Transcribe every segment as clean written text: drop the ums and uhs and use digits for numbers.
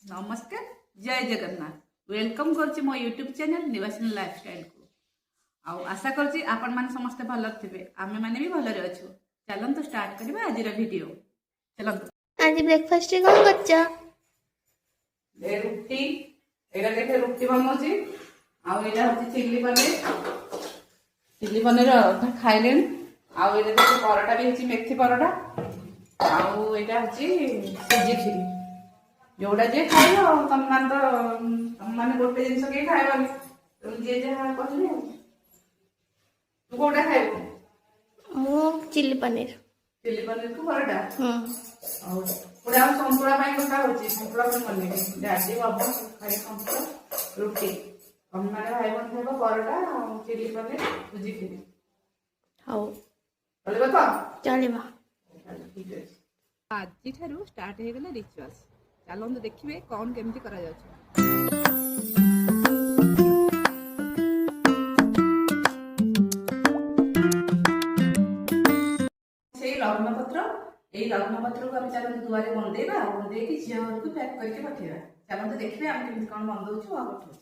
नमस्कार जय जगन्नाथ वेलकम करछि मो यूट्यूब चैनल निवासिनी लाइफस्टाइल को आउ आशा करछि आपण माने समस्त भल थिबे आमे माने भी भल रे अछु। चलंतु स्टार्ट करबा आज रो वीडियो। चलंतु आज ब्रेकफास्ट रे कोन करछ ए रुटी एरा देखे रुटी बनौछि आउ एरा होछि चिल्ली पनीर अधा खाइलेन आउ एरा देखे परोटा भी होछि मेथी परोटा आउ एरा होछि सुजी खीरी जोड़ा जे खाइयो तुम माने गोटे जिनस के खाइबनी तुम जे जहा कहले तू कोटा खाइबो मो चिल्ली पनीर को परोटा और पूरा संतुला पाई कोटा होची संतुला को बने डाली बाबा खाइ संतुला रोटी हम माने भाई बन खाइबो परोटा और चिल्ली पनीर सुजी खीरी हाउ चलेबो तो चलेबा ठीक है आज ठारू स्टार्ट हे गेले रिचुअल्स चलते देखिए कौन केमती करा जाउछ। लग्नपत्र को आम चलते दुआरे बंदेबा बंदे झील घर को पैक करके पठेबा चलते देखिए आम केमती कौन बंदौछु आ पठौछु।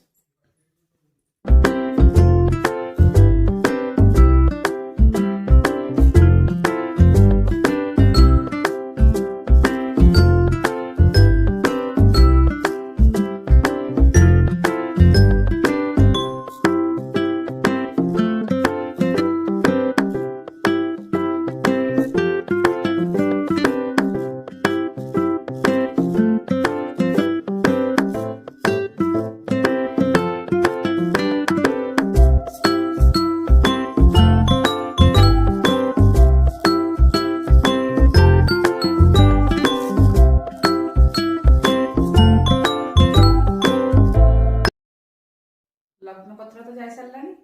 लग्नपत्र तो जाई सारानी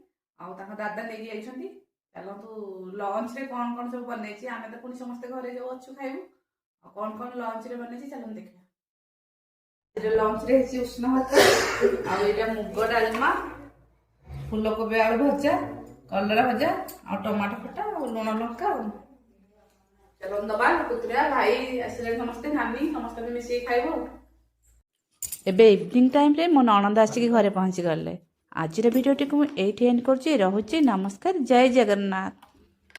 आउ दादा ले जाइछंती चलतु लंच रे कौन कौन सब बनेछि आमे तो पुनी समस्त घरे जो अच्छु खाइबु आ कौन कौन लंच रे बनेछि चलन देखिया। रे लंच रे हेछि उष्ण भात आ एटा मुग डालमा फूलकोबी आलू भजा कलरा भजा आ टमाटो खटा आ लुण लंका चलन दबा पुत्रा भाई आसिले समस्त नानी समस्त भी मिसी खाइबो। एबे इवनिंग टाइम रे मो ननद आसिक घरे पहुंची गले। आज भिडियोटी को एंड कर नमस्कार जय जगन्नाथ।